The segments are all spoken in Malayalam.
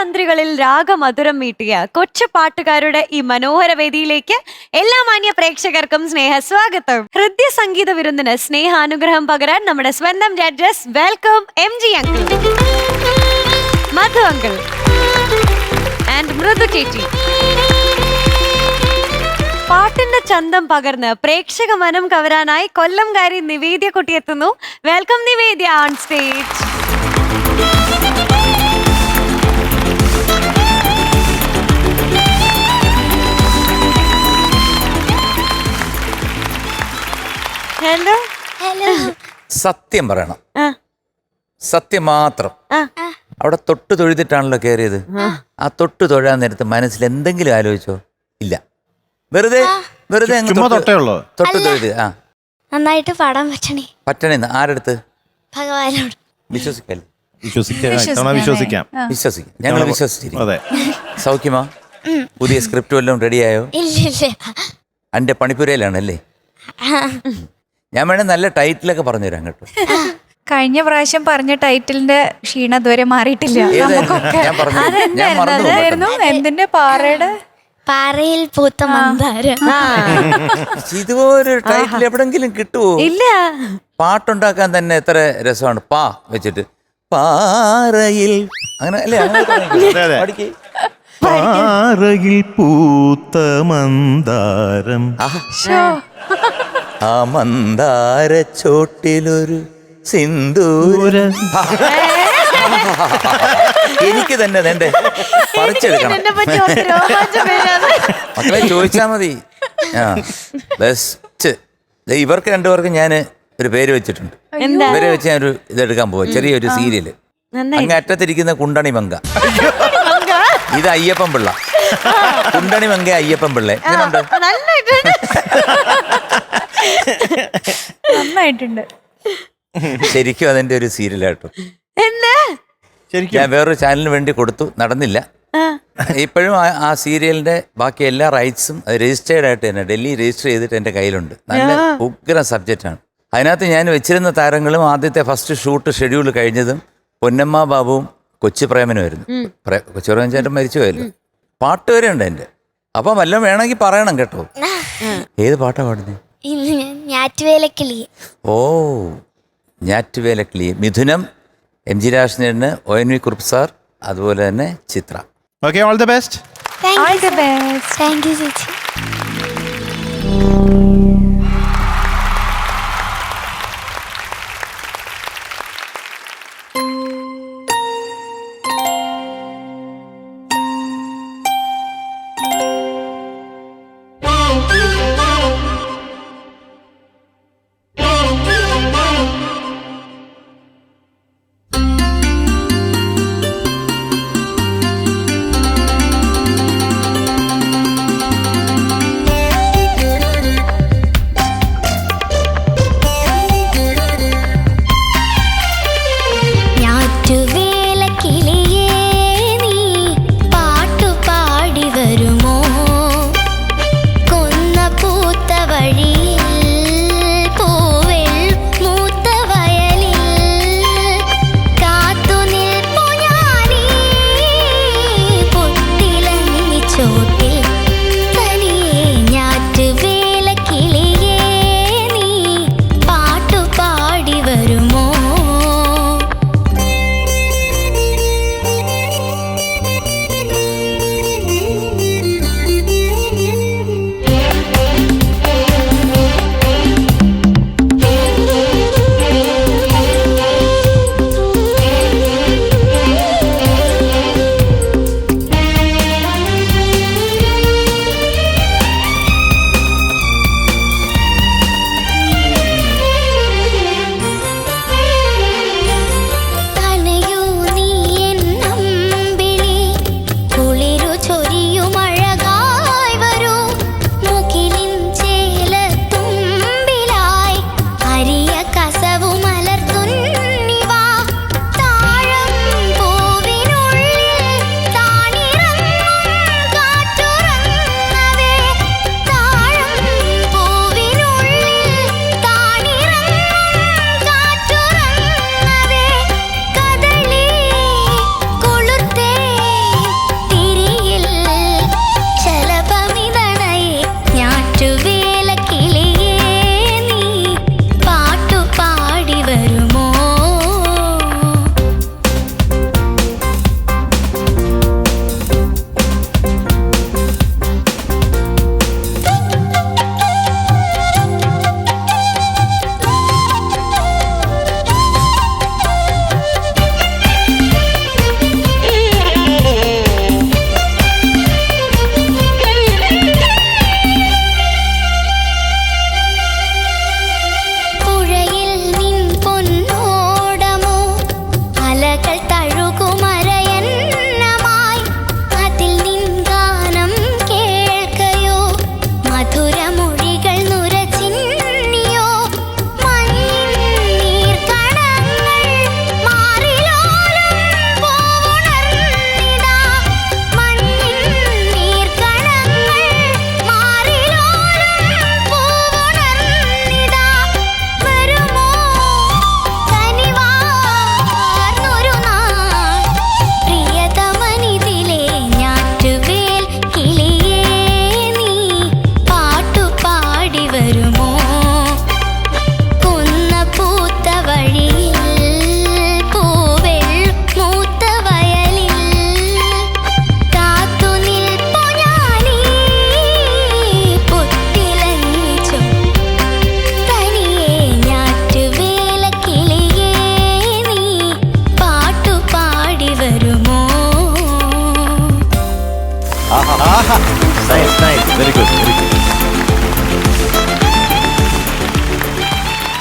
തന്ത്രികളിൽ രാഗമധുരം മീട്ടിയ കൊച്ചു പാട്ടുകാരുടെ ഈ മനോഹര വേദിയിലേക്ക് എല്ലാ മാന്യ പ്രേക്ഷകർക്കും സ്നേഹ സ്വാഗതം. ഹൃദയ സംഗീത വിരുന്നിന് സ്നേഹാനുഗ്രഹം പകരാൻ നമ്മുടെ സ്വന്തം judges. Welcome MG uncle, Madhu uncle and മൃദു ചേച്ചി. പാട്ടിന്റെ ചന്തം പകർന്ന് പ്രേക്ഷക മനം കവരാനായി കൊല്ലംകാരി നിവേദ്യ കുട്ടി എത്തുന്നു. Welcome Nivedya on stage. Hello. Hello. സത്യം പറയണം, സത്യം മാത്രം. അവിടെ തൊട്ട് തൊഴുതിട്ടാണല്ലോ കയറിയത്. ആ തൊട്ട് തൊഴാൻ നേരത്ത് മനസ്സിൽ എന്തെങ്കിലും ആലോചിച്ചോ? ഇല്ല, വെറുതെ വെറുതെ തൊട്ട് തൊഴുത്. നന്നായിട്ട് പാടാൻ പറ്റണേന്ന് ആരടുത്ത്? ഭഗവാനോട്. വിശ്വസിക്കല്ലേ? വിശ്വസിക്കാം. ഞങ്ങൾ വിശ്വസിച്ചിരിക്കും. സൗഖ്യമാ? പുതിയ സ്ക്രിപ്റ്റ് വല്ലതും റെഡിയായോ? ഇല്ല. എൻ്റെ പണിപ്പുരയിലാണല്ലേ? ഞാൻ വേണേ നല്ല ടൈറ്റിലൊക്കെ പറഞ്ഞുതരാം കേട്ടോ. കഴിഞ്ഞ പ്രാവശ്യം പറഞ്ഞ ടൈറ്റിലിന്റെ ക്ഷീണം ഇതുവരെ മാറിയിട്ടില്ല. എന്തിന്റെ പാറയുടെ പാറയിൽ പൂത്ത മന്ദാരം. ഇതുപോലൊരു ടൈറ്റിൽ എവിടെങ്കിലും കിട്ടുവോ? ഇല്ല. പാട്ടുണ്ടാക്കാൻ തന്നെ എത്ര രസമാണ്. പാ വെച്ചിട്ട് പാറയിൽ അങ്ങനെ അല്ലേ? പാറയിൽ പൂത്ത മന്ദാരം, ആ മന്ദാര ചോട്ടിലൊരു സിന്ദൂര. എനിക്ക് തന്നെ വേണ്ടേ പറിച്ചെടുക്കണം. മക്കളെ ചോദിച്ചാ മതി. ബെസ്റ്റ്. ഇവർക്ക് രണ്ടുപേർക്കും ഞാൻ ഒരു പേര് വെച്ചിട്ടുണ്ട്. പേര് വെച്ച് ഞാൻ ഒരു ഇതെടുക്കാൻ പോവാ, ചെറിയൊരു സീരിയല്. അങ്ങ് അറ്റത്തിരിക്കുന്ന കുണ്ടണി മങ്ക, ഇത് അയ്യപ്പൻ പിള്ള. കുണ്ടണി മങ്ക അയ്യപ്പൻ പിള്ള. ഇതിനുണ്ട് നന്നായിട്ടുണ്ട്. ശരിക്കും അതെന്റെ ഒരു സീരിയലാട്ടോ. ഞാൻ വേറൊരു ചാനലിന് വേണ്ടി കൊടുത്തു, നടന്നില്ല. ഇപ്പോഴും ആ സീരിയലിന്റെ ബാക്കി എല്ലാ റൈറ്റ്സും അത് രജിസ്റ്റേർഡ് ആയിട്ട് തന്നെ ഡൽഹി രജിസ്റ്റർ ചെയ്തിട്ട് എൻ്റെ കയ്യിലുണ്ട്. നല്ല ഉഗ്ര സബ്ജക്റ്റാണ്. അതിനകത്ത് ഞാൻ വെച്ചിരുന്ന താരങ്ങളും ആദ്യത്തെ ഫസ്റ്റ് ഷൂട്ട് ഷെഡ്യൂൾ കഴിഞ്ഞതും പൊന്നമ്മ ബാബുവും കൊച്ചു പ്രേമനുമായിരുന്നു. കൊച്ചു പ്രേമൻ ചേട്ടൻ മരിച്ചു പോയല്ലോ. പാട്ട് വരെ ഉണ്ട് എൻ്റെ. അപ്പം വല്ലതും വേണമെങ്കിൽ പറയണം കേട്ടോ. ഏത് പാട്ടാ പാടുന്നത്? ഞാറ്റുവേലക്കിളി. ഓ, ഞാറ്റുവേലക്കിളി. മിഥുനം, MG രാജേന്ദ്രന്, ONV കുറുപ്പ് സാർ, അതുപോലെ തന്നെ Chithra. Okay, all the best. Thank you ചേച്ചി. Very good very good.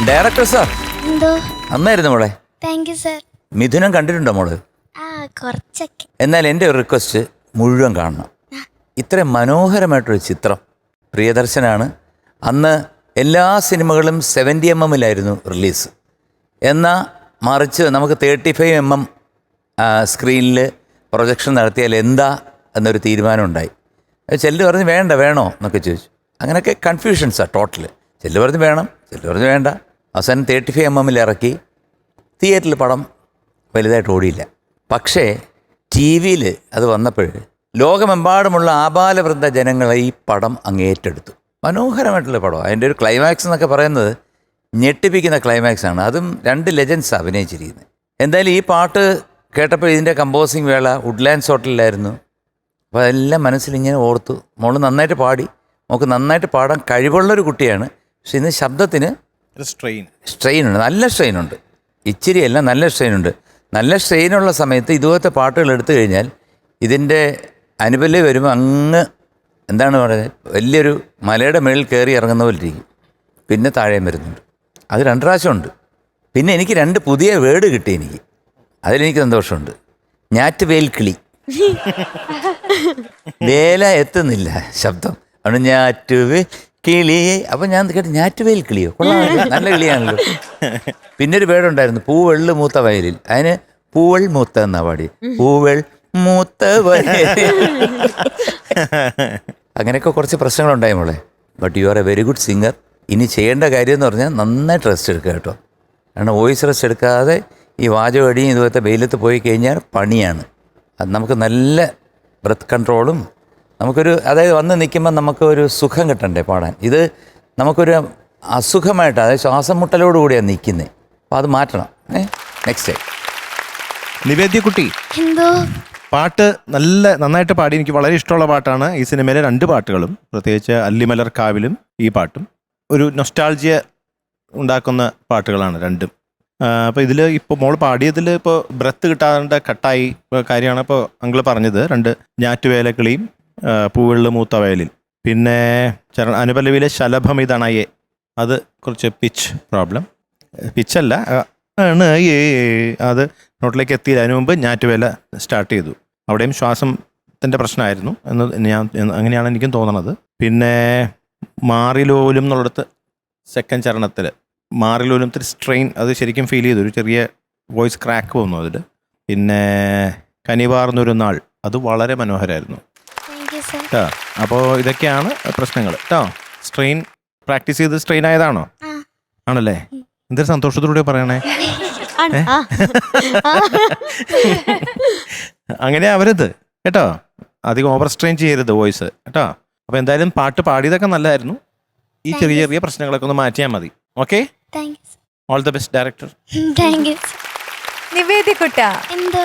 Director sir എന്തോ നന്നായിരുന്നു മോളെ. Thank you sir. മിഥുനം കണ്ടിട്ടുണ്ടോ മോള്? ആ കുറച്ചൊക്കെ. എന്നാൽ എൻ്റെ ഒരു റിക്വസ്റ്റ് മുഴുവൻ കാണണം. ഇത്രയും മനോഹരമായിട്ടൊരു ചിത്രം. പ്രിയദർശനാണ്. അന്ന് എല്ലാ സിനിമകളും 70mm റിലീസ്. എന്നാൽ മറിച്ച് നമുക്ക് 35mm സ്ക്രീനിൽ പ്രൊജക്ഷൻ നടത്തിയാൽ എന്താ എന്നൊരു തീരുമാനം ഉണ്ടായി. ചിലർ പറഞ്ഞ് വേണോ എന്നൊക്കെ ചോദിച്ചു. അങ്ങനെയൊക്കെ കൺഫ്യൂഷൻസാണ് ടോട്ടൽ. ചിലർ പറഞ്ഞ് വേണം, ചിലർ പറഞ്ഞ് വേണ്ട. അവസാനം 35mm ഇറക്കി. തിയേറ്ററിൽ പടം വലുതായിട്ട് ഓടിയില്ല. പക്ഷേ ടി വിയിൽ അത് വന്നപ്പോൾ ലോകമെമ്പാടുമുള്ള ആബാലവൃദ്ധ ജനങ്ങളെ ഈ പടം അങ്ങ് ഏറ്റെടുത്തു. മനോഹരമായിട്ടുള്ള പടമാണ്. അതിൻ്റെ ഒരു ക്ലൈമാക്സ് എന്നൊക്കെ പറയുന്നത് ഞെട്ടിപ്പിക്കുന്ന ക്ലൈമാക്സാണ്. അതും 2 ലെജൻസ് അഭിനയിച്ചിരിക്കുന്നത്. എന്തായാലും ഈ പാട്ട് കേട്ടപ്പോൾ ഇതിൻ്റെ കമ്പോസിങ് വേള വുഡ്ലാൻഡ്സ് ഹോട്ടലിലായിരുന്നു. അപ്പോൾ അതെല്ലാം മനസ്സിലിങ്ങനെ ഓർത്തു. മോള് നന്നായിട്ട് പാടി. മോൾക്ക് നന്നായിട്ട് പാടാൻ കഴിവുള്ളൊരു കുട്ടിയാണ്. പക്ഷെ ഇന്ന് ശബ്ദത്തിന് സ്ട്രെയിനുണ്ട്, നല്ല സ്ട്രെയിനുണ്ട്. ഇച്ചിരിയല്ല, നല്ല സ്ട്രെയിനുണ്ട്. നല്ല സ്ട്രെയിനുള്ള സമയത്ത് ഇതുപോലത്തെ പാട്ടുകൾ എടുത്തു കഴിഞ്ഞാൽ ഇതിൻ്റെ അനുപല്ലവി വരുമ്പോൾ അങ്ങ് എന്താണ് പറയുന്നത്, വലിയൊരു മലയുടെ മേളിൽ കയറി ഇറങ്ങുന്ന പോലെ ഇരിക്കും. പിന്നെ താഴെയും വരുന്നുണ്ട്. അത് 2 പ്രാവശ്യമുണ്ട്. പിന്നെ എനിക്ക് 2 പുതിയ വേർഡ് കിട്ടി. എനിക്ക് അതിലെനിക്ക് സന്തോഷമുണ്ട്. ഞാറ്റുവേൽ കിളി. വേല എത്തുന്നില്ല ശബ്ദം. അവിടെ ഞാറ്റുവേ കിളിയെ. അപ്പം ഞാൻ കേട്ട് ഞാറ്റുവേൽ കിളിയോ, കൊള്ളാമല്ലോ, നല്ല കിളിയാണല്ലോ. പിന്നെ ഒരു വേർഡുണ്ടായിരുന്നു, പൂവെള്ള് മൂത്ത വയലിൽ. അതിന് പൂവൾ മൂത്ത എന്നാ പാടി. പൂവൾ മൂത്ത വയലിൽ. അങ്ങനെയൊക്കെ കുറച്ച് പ്രശ്നങ്ങളുണ്ടായി മോളെ. But you are A very good singer. ഇനി ചെയ്യേണ്ട കാര്യം എന്ന് പറഞ്ഞാൽ നന്നായിട്ട് റെസ്റ്റ് എടുക്കുക കേട്ടോ. കാരണം വോയിസ് റെസ്റ്റ് എടുക്കാതെ ഈ വാചകടിയും ഇതുപോലത്തെ വെയിലത്ത് പോയി കഴിഞ്ഞാൽ പണിയാണ്. അത് നമുക്ക് നല്ല ബ്രത്ത് കൺട്രോളും നമുക്കൊരു, അതായത് വന്ന് നിൽക്കുമ്പോൾ നമുക്ക് ഒരു സുഖം കിട്ടണ്ടേ പാടാൻ. ഇത് നമുക്കൊരു അസുഖമായിട്ട്, അതായത് ശ്വാസം മുട്ടലോടുകൂടിയാണ് നിൽക്കുന്നത്. അപ്പോൾ അത് മാറ്റണം. നെക്സ്റ്റ് നിവേദ്യ കുട്ടി, എന്തോ പാട്ട് നന്നായിട്ട് പാടി. എനിക്ക് വളരെ ഇഷ്ടമുള്ള പാട്ടാണ് ഈ സിനിമയിലെ 2 പാട്ടുകളും, പ്രത്യേകിച്ച് അല്ലിമലർ കാവിലും ഈ പാട്ടും. ഒരു നൊസ്റ്റാൾജിയ ഉണ്ടാക്കുന്ന പാട്ടുകളാണ് 2ഉം. അപ്പോൾ ഇതിൽ ഇപ്പോൾ മോൾ പാടിയതിൽ ഇപ്പോൾ ബ്രത്ത് കിട്ടാതെ കട്ടായി കാര്യമാണ് ഇപ്പോൾ അങ്കിൾ പറഞ്ഞത്. 2 ഞാറ്റുവേലക്കിളിയും പൂവെള്ള് മൂത്ത വയലിൽ. പിന്നെ അനുപല്ലവിയിലെ ശലഭമിതണയെ, അത് കുറച്ച് പിച്ച് പ്രോബ്ലം. പിച്ചല്ല, അണയേ, അത് നോട്ടിലേക്ക് എത്തിയില്ല. അതിനു മുമ്പ് ഞാറ്റുവേല സ്റ്റാർട്ട് ചെയ്തു. അവിടെയും ശ്വാസത്തിൻ്റെ പ്രശ്നമായിരുന്നു എന്ന് അങ്ങനെയാണ് എനിക്കും തോന്നണത്. പിന്നെ മാറിലോലും എന്നുള്ളിടത്ത് സെക്കൻഡ് ചരണത്തിൽ മാറിലോലത്തിൽ സ്ട്രെയിൻ അത് ശരിക്കും ഫീൽ ചെയ്തു. ഒരു ചെറിയ വോയിസ് ക്രാക്ക് വന്നു അതിൽ. പിന്നെ കനിവാർന്നൊരു നാൾ, അത് വളരെ മനോഹരമായിരുന്നു കേട്ടോ. അപ്പോൾ ഇതൊക്കെയാണ് പ്രശ്നങ്ങൾ കേട്ടോ. സ്ട്രെയിൻ പ്രാക്ടീസ് ചെയ്ത് സ്ട്രെയിൻ ആയതാണോ? ആണല്ലേ? എന്തൊരു സന്തോഷത്തോടെ പറയണേ. അങ്ങനെ ആവരുത് കേട്ടോ. അധികം ഓവർ സ്ട്രെയിൻ ചെയ്യരുത് വോയിസ് കേട്ടോ. അപ്പോൾ എന്തായാലും പാട്ട് പാടിയതൊക്കെ നല്ലതായിരുന്നു. ഈ ചെറിയ ചെറിയ പ്രശ്നങ്ങളൊക്കെ ഒന്ന് മാറ്റിയാൽ മതി. Okay, all the best director. Nivedya കുട്ട, എന്തോ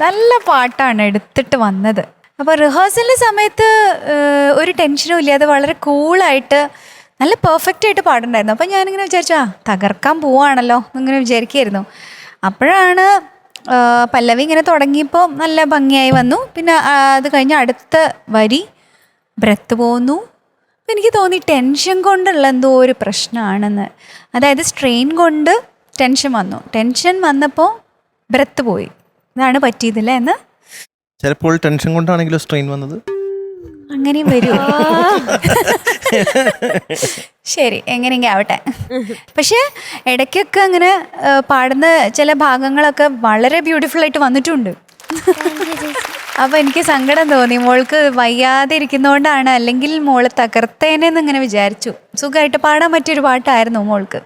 നല്ല പാട്ടാണ് എടുത്തിട്ട് വന്നത്. അപ്പോൾ റിഹേഴ്സലിൻ്റെ സമയത്ത് ഒരു ടെൻഷനും ഇല്ലാതെ വളരെ കൂളായിട്ട് നല്ല പെർഫെക്റ്റ് ആയിട്ട് പാടുണ്ടായിരുന്നു. അപ്പം ഞാനിങ്ങനെ വിചാരിച്ചു തകർക്കാൻ പോവാണല്ലോ എന്നിങ്ങനെ വിചാരിക്കുമായിരുന്നു. അപ്പോഴാണ് പല്ലവി ഇങ്ങനെ തുടങ്ങിയപ്പോൾ നല്ല ഭംഗിയായി വന്നു. പിന്നെ അത് കഴിഞ്ഞ് അടുത്ത വരി ബ്രത്ത് പോന്നു. അപ്പം എനിക്ക് തോന്നി ടെൻഷൻ കൊണ്ടുള്ള എന്തോ ഒരു പ്രശ്നമാണെന്ന്. അതായത് സ്ട്രെയിൻ കൊണ്ട് ടെൻഷൻ വന്നു. ടെൻഷൻ വന്നപ്പോൾ ബ്രത്ത് പോയി. ഇതാണ് പറ്റിയതില്ല എന്ന്. ചിലപ്പോൾ ടെൻഷൻ കൊണ്ടാണെങ്കിലും സ്ട്രെയിൻ വന്നത്. അങ്ങനെയും വരൂ. ശരി, എങ്ങനെയെങ്കിലും ആവട്ടെ. പക്ഷെ ഇടയ്ക്കൊക്കെ അങ്ങനെ പാടുന്ന ചില ഭാഗങ്ങളൊക്കെ വളരെ ബ്യൂട്ടിഫുൾ ആയിട്ട് വന്നിട്ടുണ്ട്. അപ്പൊ എനിക്ക് സങ്കടം തോന്നി. മോൾക്ക് വയ്യാതെ ഇരിക്കുന്നതുകൊണ്ടാണ്, അല്ലെങ്കിൽ മോള് തകർത്തേനെന്ന് ഇങ്ങനെ വിചാരിച്ചു. സുഖമായിട്ട് പാടാൻ പറ്റിയൊരു പാട്ടായിരുന്നു മോൾക്ക്.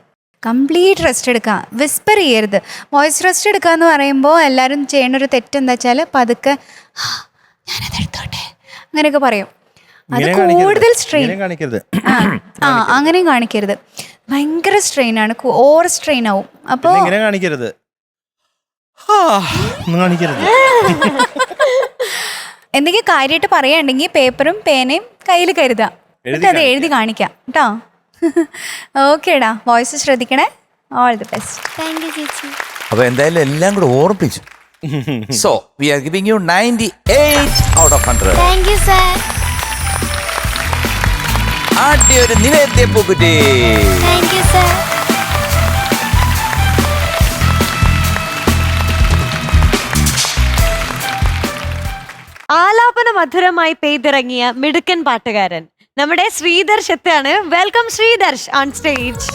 കംപ്ലീറ്റ് റെസ്റ്റ് എടുക്കുക, വിസ്പർ ചെയ്യരുത്. വോയിസ് റെസ്റ്റ് എടുക്കുക എന്ന് പറയുമ്പോൾ എല്ലാവരും ചെയ്യേണ്ട ഒരു തെറ്റെന്താ വെച്ചാൽ പതുക്കെ ഞാനത് എടുത്തോട്ടെ അങ്ങനെയൊക്കെ പറയും. അത് കൂടുതൽ സ്ട്രെയിൻ. അങ്ങനെയും കാണിക്കരുത്. ഭയങ്കര സ്ട്രെയിൻ ആണ്, ഓവർ സ്ട്രെയിൻ ആവും. അപ്പോൾ കാണിക്കരുത്. എന്തെങ്കിലും കാര്യമായിട്ട് പറയുകയാണെങ്കിൽ പേപ്പറും പേനയും കയ്യിൽ കരുതാം, എന്നിട്ട് അത് എഴുതി കാണിക്കാം കേട്ടോ. ഓക്കേടാ, വോയിസ് ശ്രദ്ധിക്കണേ. All the best. Thank you ചേച്ചി. അപ്പോൾ എന്തായാലും എല്ലാം കൂടെ ഓർപ്പിച്ചു. So we are giving you 98 out of 100. Thank you sir. ആദ്യ ഒരു നിവേദ്യ പൂക്കുറ്റി. Thank you sir. ആലാപന മധുരമായി പെയ്തിറങ്ങിയ മിടുക്കൻ പാട്ടുകാരൻ നമ്മുടെ ശ്രീദർശ് എത്താണ്. Welcome Sreedarsh on stage.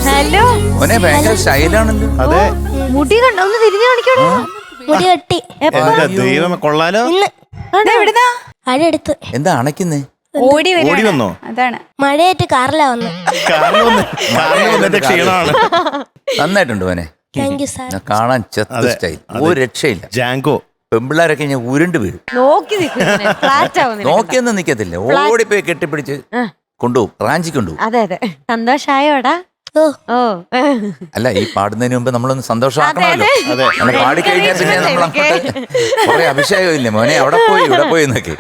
Hello. മോനെ ഭയങ്കര സ്റ്റൈലാണല്ലോ. അതെ, മുടി കണ്ടോ? ഒന്ന് തിരിഞ്ഞു കാണിക്കണോ? മുടി കെട്ടി എന്റെ ദൈവം കൊള്ളാലോ. ഇന്ന് എവിടുന്നാ അഴെടുത്ത് എന്താ അണയ്ക്കുന്നേ? ഓടി ഓടി വന്നോ? അതാണ് മഴയായിട്ട് കാറിലാ വന്ന്. കാറിൽ വന്നിട്ട് ക്ഷീണമാണ്. നന്നായിട്ടുണ്ട് മോനെ. Thank you sir. ഞാൻ കാണാൻ ചെത്ത അതെ, സ്റ്റൈൽ. അതെ. ഒരു രക്ഷയില്ല. ജാങ്കോ. പെമ്പിള്ളാരൊക്കെ ഞാൻ ഉരുണ്ട് വീഴും. നോക്കി നിൽക്കുന്നു, ഫ്ലാറ്റ് ആവുന്നു. നോക്കിയൊന്നും നിക്കത്തില്ല. ഓടിപ്പോയി കെട്ടിപ്പിടിച്ച് കൊണ്ടുപോകും, റാഞ്ചി കൊണ്ടുപോകും. അതെ അതെ. സന്തോഷായോടാ? ഓ ഓ അല്ല, ഈ പാടുന്നതിന് മുമ്പ് നമ്മളൊന്ന് സന്തോഷമാക്കണമല്ലോ. അതെ. നമ്മൾ പാടിക്കഴിഞ്ഞാൽ പിന്നെ നമ്മൾ കുറെ അഭിഷേകം ഇല്ലേ മോനെ, അവിടെ പോയി ഇവിടെ പോയി എന്നൊക്കെ.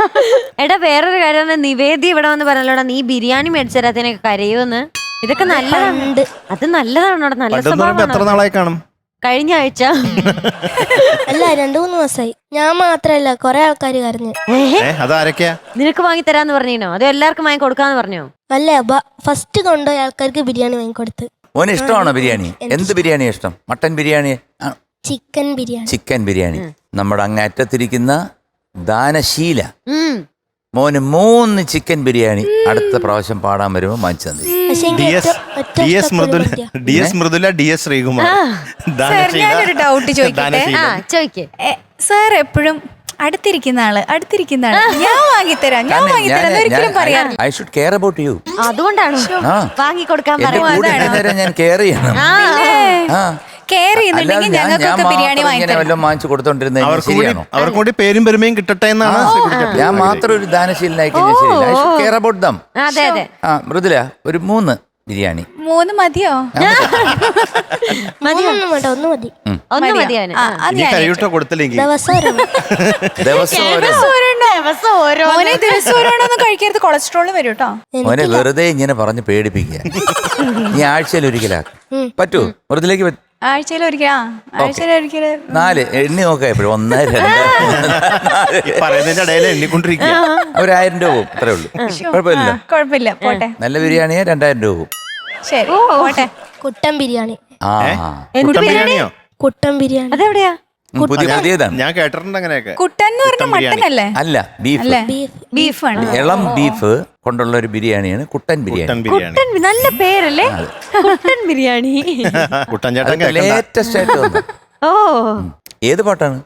എടാ വേറൊരു കാര്യം, നിവേദി ഇവിടെ വന്ന് പറഞ്ഞല്ലോടാ നീ ബിരിയാണി മേടിച്ചതിനൊക്കെ കരയുമെന്ന്. ഇതൊക്കെ നല്ലതാണ്. അത് നല്ലതാണോടാ? നല്ല പണ്ടെന്ന് പറയുമ്പോ എത്ര സ്വഭാവമാണ്. നാളായി കാണും? കഴിഞ്ഞ ആഴ്ച അല്ല 2-3 മാസമായി. ഞാൻ മാത്രല്ല കൊറേ ആൾക്കാര് കരഞ്ഞു. അതാരൊക്കെയാ? നിനക്ക് വാങ്ങി തരാന്ന് പറഞ്ഞോ അതോ എല്ലാവർക്കും വാങ്ങി കൊടുക്കാന്ന് പറഞ്ഞോ? അല്ല ഫസ്റ്റ് കൊണ്ടുപോയ ആൾക്കാർക്ക് ബിരിയാണി വാങ്ങിക്കൊടുത്ത്. മോനെ ഇഷ്ടമാണോ ബിരിയാണി? എന്ത് ബിരിയാണിയാ ഇഷ്ടം? Mutton biryani, chicken biryani. Chicken biryani? നമ്മുടെ അങ്ങറ്റത്തിരിക്കുന്ന ദാനശീല ഉം. മോന് 3 ചിക്കൻ ബിരിയാണി അടുത്ത പ്രാവശ്യം പാടാൻ വരുമ്പോ വാങ്ങിച്ചു തന്നെ. പക്ഷെ എനിക്ക് DS Mridula, DS Sreekumar. Sir ഞാനൊരു ഡൗട്ട് ചോദിക്കട്ടെ. ആ ചോദിക്കേ. സാർ എപ്പോഴും അടുത്തിരിക്കുന്ന ആള് ഞാൻ വാങ്ങിത്തരാം ഒരിക്കലും പറയാറില്ല. I should care about you. അതുകൊണ്ടാണോ ആ. വാങ്ങി കൊടുക്കാൻ എന്റെ കൂടെ നേരം ഞാൻ കെയർ ചെയ്യണം. ആ. കെയർ ചെയ്യുന്നുണ്ടെങ്കിൽ ഞങ്ങൾക്കൊക്കെ ബിരിയാണി വാങ്ങിത്തരാം. വല്ലതും വാങ്ങിച്ചു കൊടുത്തോണ്ടിരുന്ന ശരിയാണോ? അവർക്ക് കൂടി പേരും പെരുമയും കിട്ടട്ടെ എന്നാണ് ഞാൻ മാത്രം ഒരു ദാനശീലനായി കഴിഞ്ഞാൽ ശരിയില്ല. I should care about them. അതെ അതെ. ആ മൃദുല ഒരു 3 ബിരിയാണി. 3 മതിയോ? ഒന്നും വേണ്ട, ഒന്ന് മതി. ഒന്ന് മതി അവന്. ഇനി കൈവിട്ടോ കൊടുത്തില്ലെങ്കിൽ ദിവസം ദിവസം ദിവസം ഓരോ മോനെ ദിവസം ഓരോന്നൊന്നും കഴിക്കരുത്, കൊളസ്ട്രോൾ വരും കേട്ടോ. മോനെ വെറുതെ ഇങ്ങനെ പറഞ്ഞ് പേടിപ്പിക്കുക. നീ ആഴ്ചയിൽ ഒരിക്കലാ പറ്റൂ? മൃദുലേക്ക് ആഴ്ചയിൽ ഒരിക്കലാ? 4 എണ്ണി നോക്കാം എപ്പോഴും. 1 2 പറയുന്നതിന്റെ ഇടയിൽ എണ്ണിക്കൊണ്ടിരിക്കുക. 1000 രൂപ പോകും, അത്രേ ഉള്ളൂ. കുഴപ്പമില്ല. കുഴപ്പമില്ല, പോട്ടെ. നല്ല ബിരിയാണിയെ 2000 രൂപ പോകും. ശരി പോട്ടെ. കുട്ടൻ ബിരിയാണി. ആ കുട്ടൻ ബിരിയാണിയോ? കുട്ടൻ ബിരിയാണി അതെവിടെയാ? പുതിയതാണ്. ഞാൻ കേട്ടിട്ടുണ്ട് അങ്ങനെയൊക്കെ. കുട്ടൻ എന്ന് പറഞ്ഞ മട്ടൻ അല്ലേ? അല്ല, ബീഫ്. ബീഫാണ്. ഇളം ബീഫ് കൊണ്ടുള്ള ഒരു ബിരിയാണിയാണ് കുട്ടൻ ബിരിയാണി. കുട്ടൻ ബിരിയാണി. കുട്ടൻ, നല്ല പേരല്ലേ കുട്ടൻ ബിരിയാണി. കുട്ടൻ ചേട്ടൻ കേൾക്കണ്ട. ലേറ്റസ്റ്റ് ആയിട്ട് വന്നു. ഓ ഏത് പാട്ടാണ്?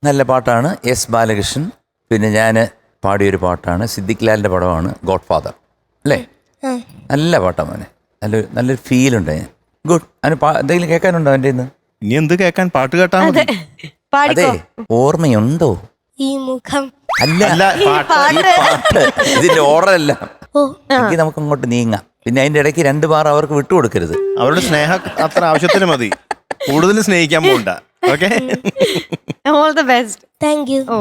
നല്ല പാട്ടാണ്. എസ് ബാലകൃഷ്ണൻ. പിന്നെ ഞാൻ പാടിയൊരു പാട്ടാണ് സിദ്ദിഖ് ലാലിന്റെ പടമാണ് ഗോഡ് ഫാദർ അല്ലേ? നല്ല പാട്ടാണ് മോനെ. നല്ലൊരു ഫീലുണ്ട്. ഗുഡ്. അതിന് എന്തെങ്കിലും കേൾക്കാനുണ്ടോ എൻ്റെ ഇന്ന്? ഇനി എന്ത് കേൾക്കാൻ? പാട്ട് കേട്ടാ മതി. അതെ, ഓർമ്മയുണ്ടോ? ഈ മുഖം അല്ല, അല്ല, ഈ പാട്ട് ഇതിന്റെ ഓർഡർ അല്ല. എനിക്ക് നമുക്ക് അങ്ങോട്ട് നീങ്ങാം. പിന്നെ അതിന്റെ ഇടയ്ക്ക് 2 ബാർ അവർക്ക് വിട്ടുകൊടുക്കരുത്. അവരുടെ സ്നേഹം അത്ര ആവശ്യത്തിന് മതി, കൂടുതൽ സ്നേഹിക്കാൻ പോകണ്ട. Okay, all the best. Thank you. ഓ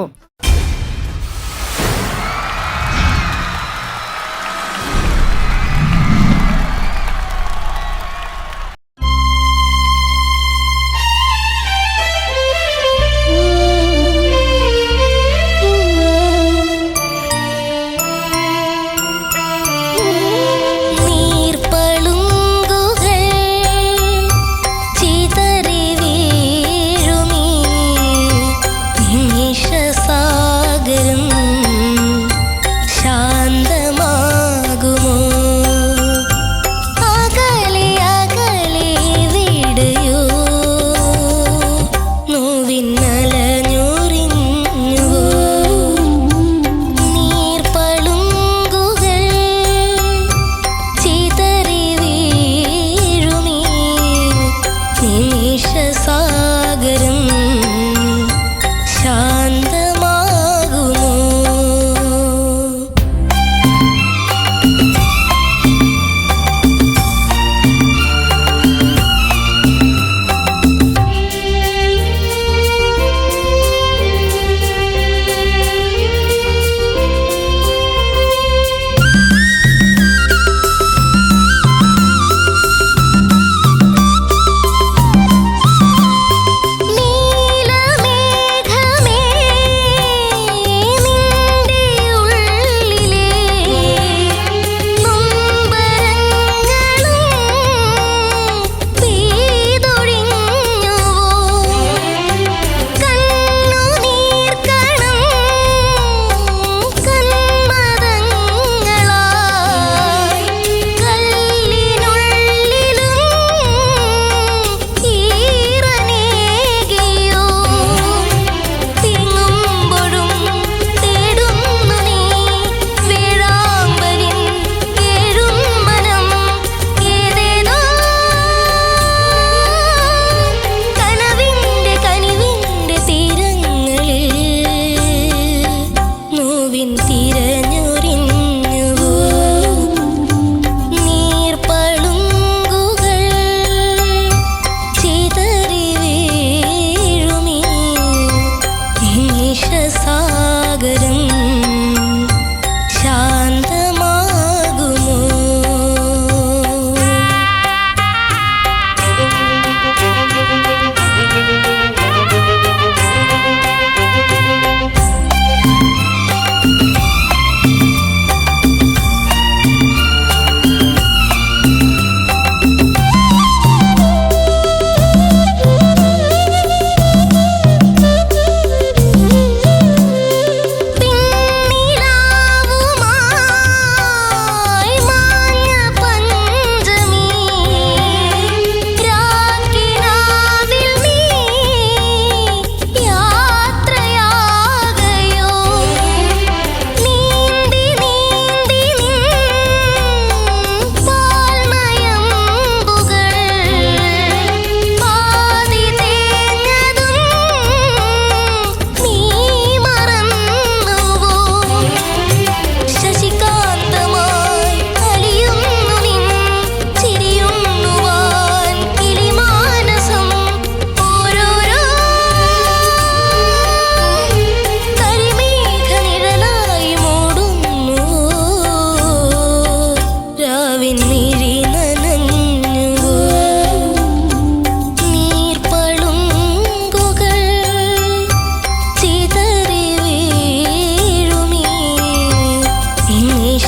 ചിതറി വീഴുമീ നിമിഷ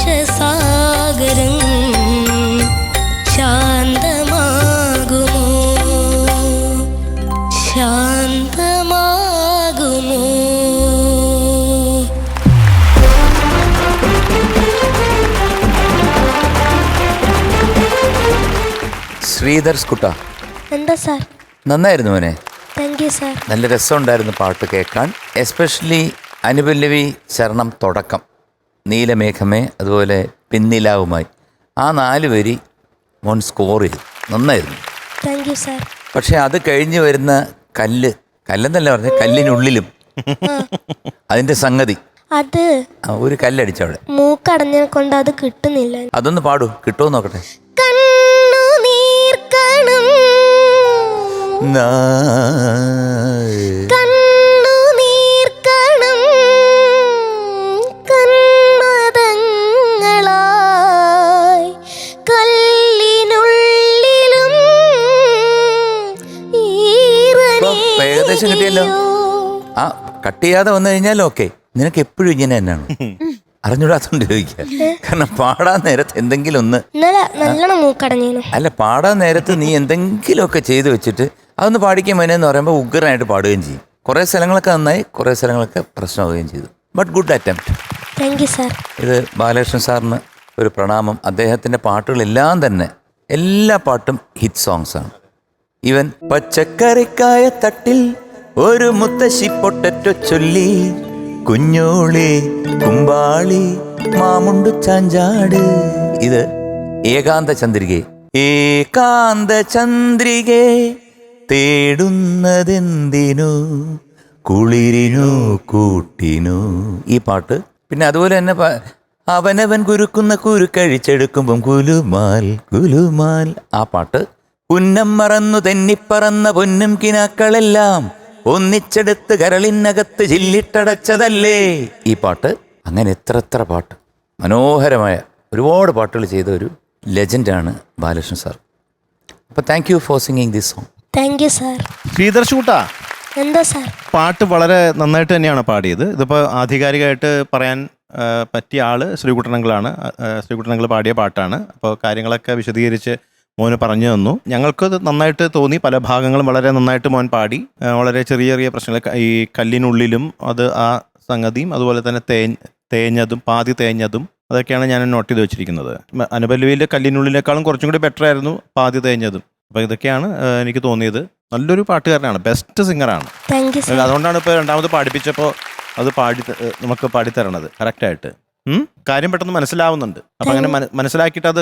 ആകാശസാഗരം ശാന്തമാകുമോ ശാന്തമാകുമോ ശ്രീധർ സ്കുട്ട, എന്താ സാർ? നന്നായിരുന്നു മോനെ. Thank you sir. നല്ല രസമുണ്ടായിരുന്നു പാട്ട് കേൾക്കാൻ. എസ്പെഷ്യലി അനുപല്ലവി ചരണം തുടക്കം, നീലമേഘമേ, അതുപോലെ പിന്നിലാവുമായി, ആ 4 വരി മോൻ സ്കോർ ചെയ്തു, നന്നായിരുന്നു. Thank you sir. പക്ഷെ അത് കഴിഞ്ഞ് വരുന്ന കല്ലെന്നല്ല പറഞ്ഞ കല്ലിനുള്ളിലും അതിന്റെ സംഗതി, അത് ഒരു കല്ലടിച്ചവിടെ. മൂക്കടഞ്ഞെ കൊണ്ട് അത് കിട്ടുന്നില്ല. അതൊന്ന് പാടൂ, കിട്ടുമോ നോക്കട്ടെ. കണ്ണുനീർക്കണം കണ്ണുനീർക്കണം കന്മദങ്ങളായി കല്ലിനുള്ളിലും ഏകദേശം കിട്ടിയല്ലോ. ആ കട്ട് ചെയ്യാതെ വന്നു കഴിഞ്ഞാൽ ഓക്കെ. നിനക്ക് എപ്പോഴും ഇങ്ങനെ തന്നെയാണ്, അറിഞ്ഞൂടാത്തോണ്ട് ചോദിക്കുക. കാരണം പാടാൻ നേരത്ത് എന്തെങ്കിലും ഒന്ന് നല്ലോണം മൂക്കടഞ്ഞു. അല്ല, പാടാൻ നേരത്ത് നീ എന്തെങ്കിലുമൊക്കെ ചെയ്തു വെച്ചിട്ട് അതൊന്ന് പാടിക്കാൻ വേനെന്ന് പറയുമ്പോൾ ഉഗ്രനായിട്ട് പാടുകയും ചെയ്യും. കുറേ സ്ഥലങ്ങളൊക്കെ നന്നായി, കുറേ സ്ഥലങ്ങളൊക്കെ പ്രശ്നമാവുകയും ചെയ്തു. But good attempt. Thank you sir. ഇത് ബാലകൃഷ്ണൻ സാറിന് ഒരു പ്രണാമം. അദ്ദേഹത്തിൻ്റെ പാട്ടുകളെല്ലാം തന്നെ, എല്ലാ പാട്ടും ഹിറ്റ് സോങ്സാണ്. ഇവൻ പച്ചക്കറിക്കായ തട്ടിൽ ഒരു മുത്തശ്ശി പൊട്ടറ്റോ ചൊല്ലി, കുഞ്ഞോളി കുമ്പാളി മാമുണ്ടു ചാഞ്ചാട്. ഇത് ഏകാന്ത ചന്ദ്രികെ, ഏകാന്ത ചന്ദ്രികെ തേടുന്നതെന്തിനു കുളിരിനു കൂട്ടിനു, ഈ പാട്ട്. പിന്നെ അതുപോലെ തന്നെ അവനവൻ കുരുക്കുന്ന കുരുക്കഴിച്ചെടുക്കുമ്പം കുലുമാൽ കുലുമാൽ, ആ പാട്ട്. ഉന്നം മറന്നു തെന്നിപ്പറന്ന പൊന്നും കിനാക്കളെല്ലാം ഒന്നിച്ചെടുത്ത് കരളിനകത്ത് ചില്ലിട്ടടച്ചതല്ലേ, ഈ പാട്ട്. അങ്ങനെ എത്ര പാട്ട്, മനോഹരമായ ഒരുപാട് പാട്ടുകൾ ചെയ്ത ഒരു ലെജൻഡാണ് ബാലകൃഷ്ണൻ സാർ. അപ്പോൾ thank you for singing this song. Thank you sir. Sreedhar ഷൂട്ടാ, എന്താ സാർ? പാട്ട് വളരെ നന്നായിട്ട് തന്നെയാണ് പാടിയത്. ഇതിപ്പോൾ ആധികാരികമായിട്ട് പറയാൻ പറ്റിയ ആള് ശ്രീകുട്ടനങ്ങളാണ്. ശ്രീകുട്ടനങ്ങൾ പാടിയ പാട്ടാണ്. അപ്പോൾ കാര്യങ്ങളൊക്കെ വിശദീകരിച്ച് മോന് പറഞ്ഞു തന്നു. ഞങ്ങൾക്കത് നന്നായിട്ട് തോന്നി. പല ഭാഗങ്ങളും വളരെ നന്നായിട്ട് മോൻ പാടി. വളരെ ചെറിയ ചെറിയ പ്രശ്നങ്ങൾ, ഈ കല്ലിനുള്ളിലും അത് ആ സംഗതിയും, അതുപോലെ തന്നെ തേഞ്ഞതും പാതി തേഞ്ഞതും, അതൊക്കെയാണ് ഞാൻ നോട്ട് ചെയ്ത് വെച്ചിരിക്കുന്നത്. അനുപല്ലവിയിലെ കല്ലിനുള്ളിനേക്കാളും കുറച്ചും കൂടി ബെറ്റർ ആയിരുന്നു പാതി തേഞ്ഞതും. അപ്പോൾ ഇതൊക്കെയാണ് എനിക്ക് തോന്നിയത്. നല്ലൊരു പാട്ടുകാരനാണ്, ബെസ്റ്റ് സിംഗറാണ്. Thank you sir. അതുകൊണ്ടാണ് ഇപ്പോൾ രണ്ടാമത് പാടിപ്പിച്ചപ്പോൾ അത് നമുക്ക് പാടിത്തരണത് കറക്റ്റായിട്ട്. കാര്യം പെട്ടെന്ന് മനസ്സിലാവുന്നുണ്ട്. അപ്പം അങ്ങനെ മനസ്സിലാക്കിയിട്ട് അത്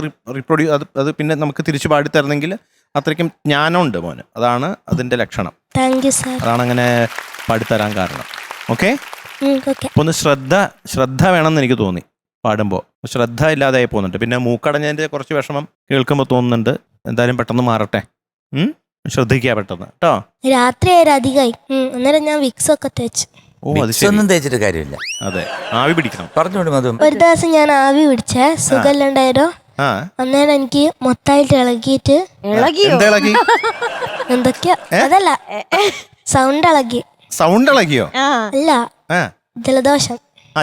അത് പിന്നെ നമുക്ക് തിരിച്ചു പാടിത്തരണമെങ്കിൽ അത്രയ്ക്കും ജ്ഞാനമുണ്ട് മോന്. അതാണ് അതിൻ്റെ ലക്ഷണം. Thank you sir. അതാണ് അങ്ങനെ പാടിത്തരാൻ കാരണം. ഓക്കെ. ഓക്കെ. അപ്പോൾ ഒന്ന് ശ്രദ്ധ വേണമെന്ന് എനിക്ക് തോന്നി പാടുമ്പോൾ. ശ്രദ്ധ ഇല്ലാതായി പോകുന്നുണ്ട്. പിന്നെ മൂക്കടഞ്ഞതിൻ്റെ കുറച്ച് വിഷമം കേൾക്കുമ്പോൾ തോന്നുന്നുണ്ട്. എന്തായാലും പെട്ടെന്ന് മാറട്ടെ. ശ്രദ്ധിക്കുക പെട്ടെന്ന് കേട്ടോ. രാത്രി അധികമായി, അന്നേരം ഞാൻ വിക്സ് ഒക്കെ തേച്ചു. ഓ, അത് ശരി. ഒന്നും തേച്ചിട്ട് കാര്യമില്ല. അതെ, ആവി പിടിക്കണം. പറഞ്ഞോളൂ മധു. ഒരു ദിവസം ഞാൻ ആവി പിടിച്ചേ, സുഖമില്ലാണ്ടായിരോ. അന്നേരം എനിക്ക് മൊത്തമായിട്ട് ഇളകിയിട്ട് ഇളകി എന്തൊക്കെയോ, അതല്ല സൗണ്ട് ഇളകി. സൗണ്ട് ഇളകിയോ? അല്ല, ജലദോഷം.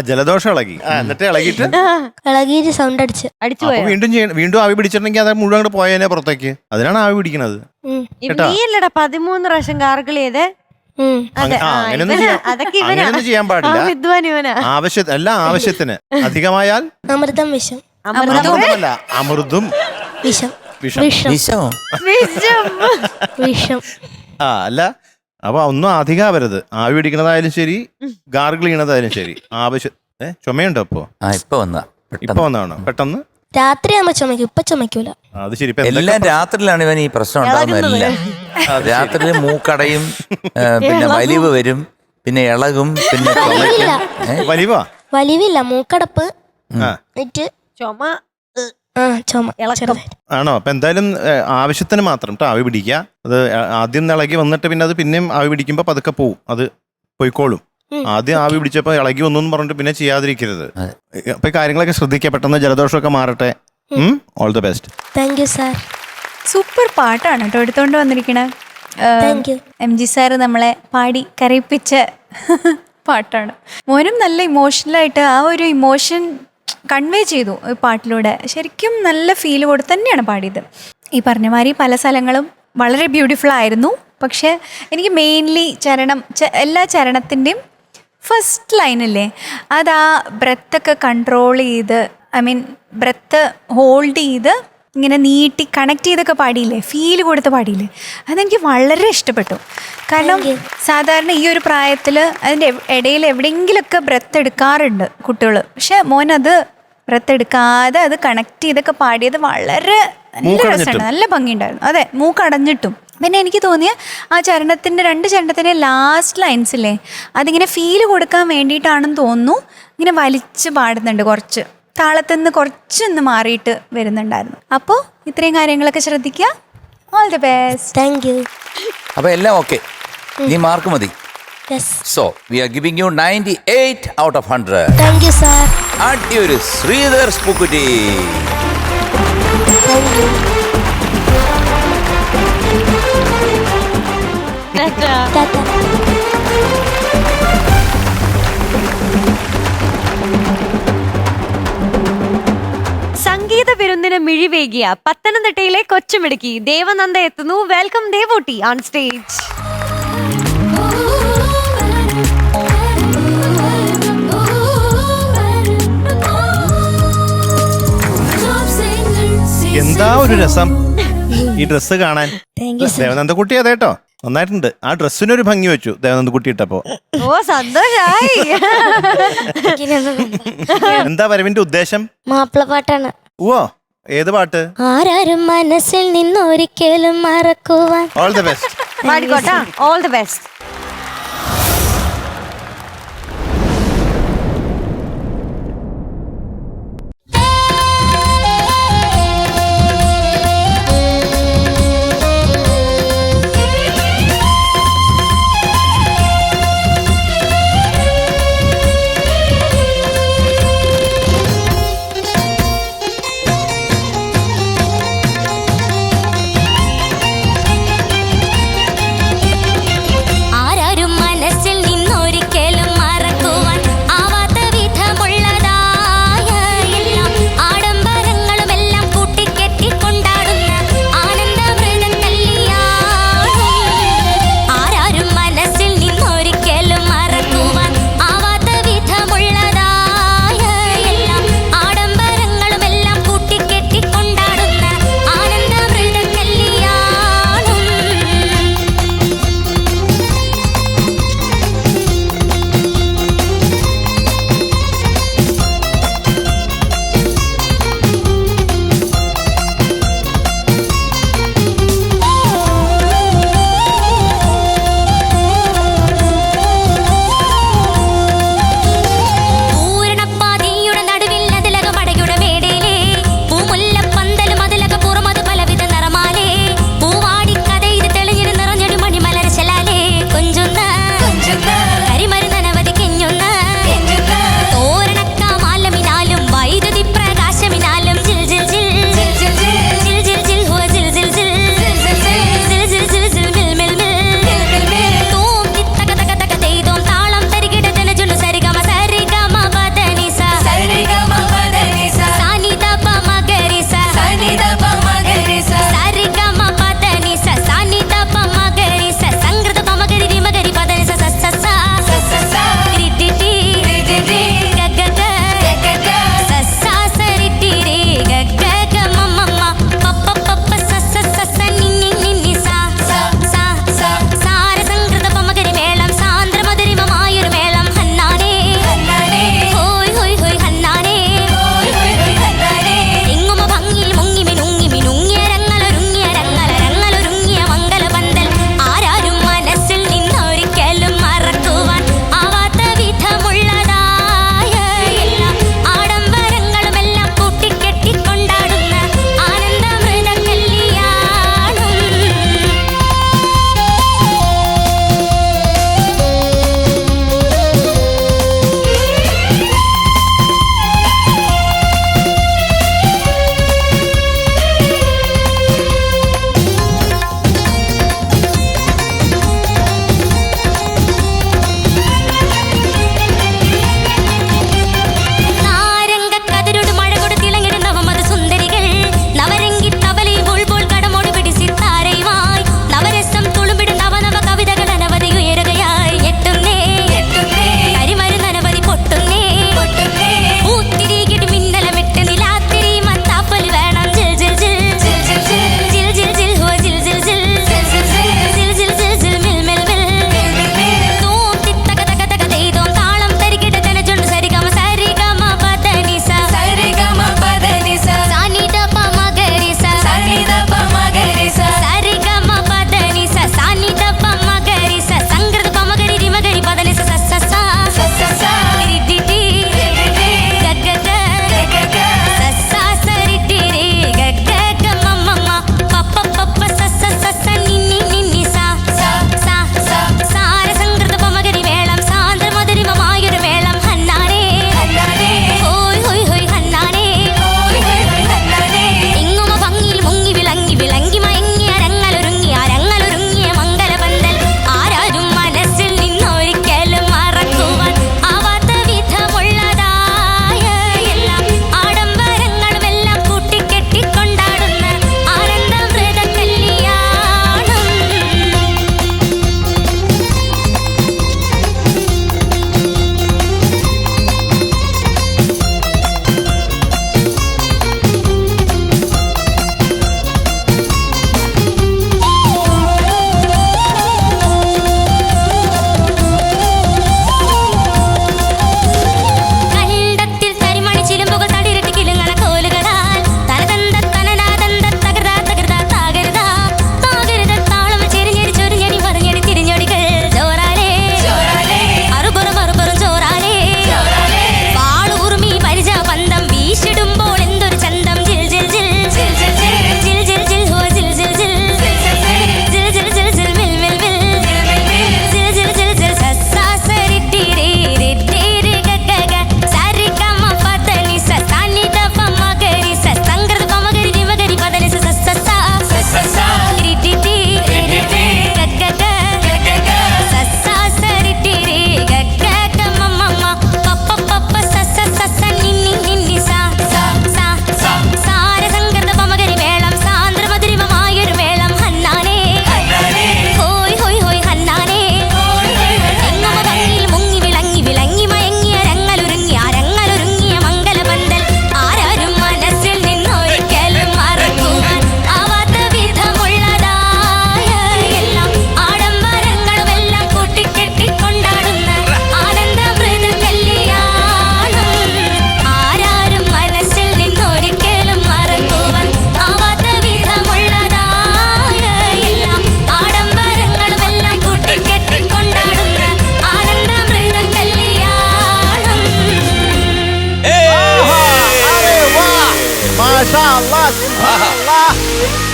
ജലദോഷം ഇളകി. എന്നിട്ട് ഇളകിയിട്ട് സൗണ്ട് അടിച്ചു. വീണ്ടും ആവി പിടിച്ചിട്ടുണ്ടെങ്കിൽ അത് മുഴുവൻ അങ്ങോട്ട് പോയതിനെ പുറത്തേക്ക്. അതിനാണ് ആവി പിടിക്കണത്. നീയല്ലടാ 13 പ്രാവശ്യം ഗാർഗിൾ ചെയ്തേ. അങ്ങനെയൊന്നും ചെയ്യാൻ പാടില്ല. എല്ലാ ആവശ്യത്തിന് അധികമായാൽ അമൃതം വിഷം. അമൃതമല്ല, അമൃതും വിഷം. വിഷമോ? വിഷം. അല്ല, അപ്പൊ ഒന്നും അധികമാവരുത്. ആവി പിടിക്കണതായാലും ശരി, ഗാർഗിൾ ചെയ്യണതായാലും ശരി. ആവശ്യം. ചുമയുണ്ടോ ഇപ്പൊ? ഇപ്പൊ വന്നാണോ പെട്ടെന്ന്? രാത്രിയാകുമ്പോ ചുമക്കും, ഇപ്പൊ ചുമക്കൂല. അത് ശരി. എല്ലാം രാത്രിയിലാണ് ഇവൻ ഈ പ്രശ്നം ഉണ്ടാകുന്നതല്ല. രാത്രിയിൽ മൂക്കടയും, പിന്നെ വലിവ് വരും, പിന്നെ ഇളകും, പിന്നെ വലിവില്ല, മൂക്കടപ്പ്, ആണോ? അപ്പൊ എന്തായാലും ആവശ്യത്തിന് മാത്രം ആവി പിടിക്കുക. അത് ആദ്യം ഇളകി വന്നിട്ട് പിന്നെ അത് പിന്നെയും ആവി പിടിക്കുമ്പോ പതുക്കെ പോവും, അത് പോയിക്കോളും. ആദ്യം ആവി പിടിച്ചപ്പോ ഇളകി വന്നു പറഞ്ഞിട്ട് പിന്നെ ചെയ്യാതിരിക്കരുത്. അപ്പൊ കാര്യങ്ങളൊക്കെ ശ്രദ്ധിക്കുക. പെട്ടെന്ന് ജലദോഷമൊക്കെ മാറട്ടെ. All the best. Thank you sir. Super പാട്ടാണ് കേട്ടോ എടുത്തോണ്ട് വന്നിരിക്കണേ. MG സാറ് നമ്മളെ പാടി കരയിപ്പിച്ച പാട്ടാണ്. മോനും നല്ല ഇമോഷണലായിട്ട് ആ ഒരു ഇമോഷൻ കൺവേ ചെയ്തു ഈ പാട്ടിലൂടെ. ശരിക്കും നല്ല ഫീൽ കൊടുത്ത് തന്നെയാണ് പാടിയത്. ഈ പറഞ്ഞ മാതിരി പല സ്ഥലങ്ങളും വളരെ ബ്യൂട്ടിഫുൾ ആയിരുന്നു. പക്ഷേ എനിക്ക് മെയിൻലി എല്ലാ ചരണത്തിൻ്റെയും ഫസ്റ്റ് ലൈനില്ലേ, അത് ആ ബ്രെത്തൊക്കെ കൺട്രോൾ ചെയ്ത്, ഐ മീൻ ബ്രെത്ത് ഹോൾഡ് ചെയ്ത് ഇങ്ങനെ നീട്ടി കണക്ട് ചെയ്തൊക്കെ പാടിയില്ലേ, ഫീൽ കൊടുത്ത് പാടിയില്ലേ, അതെനിക്ക് വളരെ ഇഷ്ടപ്പെട്ടു. കാരണം സാധാരണ ഈ ഒരു പ്രായത്തിൽ അതിൻ്റെ ഇടയിൽ എവിടെയെങ്കിലുമൊക്കെ ബ്രെത്ത് എടുക്കാറുണ്ട് കുട്ടികൾ. പക്ഷെ മോനത് ബ്രെത്ത് എടുക്കാതെ അത് കണക്ട് ചെയ്തൊക്കെ പാടിയത് വളരെ നല്ല രസമാണ്, നല്ല ഭംഗിയുണ്ടായിരുന്നു. അതെ, മൂക്കടഞ്ഞിട്ടും. പിന്നെ എനിക്ക് തോന്നിയ ആ ചരണത്തിൻ്റെ 2 ചരണത്തിൻ്റെ ലാസ്റ്റ് ലൈൻസില്ലേ, അതിങ്ങനെ ഫീൽ കൊടുക്കാൻ വേണ്ടിയിട്ടാണെന്ന് തോന്നുന്നു ഇങ്ങനെ വലിച്ച് പാടുന്നുണ്ട്, കുറച്ച് താളത്തിൽ നിന്ന് കുറച്ചൊന്ന് മാറിയിട്ട് വരുന്നുണ്ടായിരുന്നു. അപ്പോൾ ഇത്രയും കാര്യങ്ങളൊക്കെ ശ്രദ്ധിക്കുക. All the best. Thank you. അപ്പൊ എല്ലാം ഓക്കെ, നീ മാർക്ക് മതി. So we are giving you 98 out of 100. Thank you sir. അടിയൊരു ശ്രീധർ സ്പുക്കുറ്റി. സംഗീത വിരുന്നിന് മിഴിവേകിയ പത്തനംതിട്ടയിലെ കൊച്ചുമിടുക്കി ദേവനന്ദ എത്തുന്നു. Welcome Devootty on stage. എന്താ ഒരു രസം ഈ ഡ്രസ്സ് കാണാൻ. ദേവനന്ദക്കുട്ടി അതേട്ടോ, നന്നായിട്ടുണ്ട്. ആ ഡ്രസ്സിനൊരു ഭംഗി വെച്ചു ദേവനന്ദക്കുട്ടി ഇട്ടപ്പോ. ഓ സന്തോഷായി. എന്താ വരവിന്റെ ഉദ്ദേശം? മാപ്പിളപ്പാട്ടാണ്. ഓ, ഏത് പാട്ട്? ആരാരും മനസ്സിൽ നിന്നൊരിക്കലും മറക്കുവാൻ. All the best. പാടിക്കോട്ടാ, ഓൾ ദി ബെസ്റ്റ്.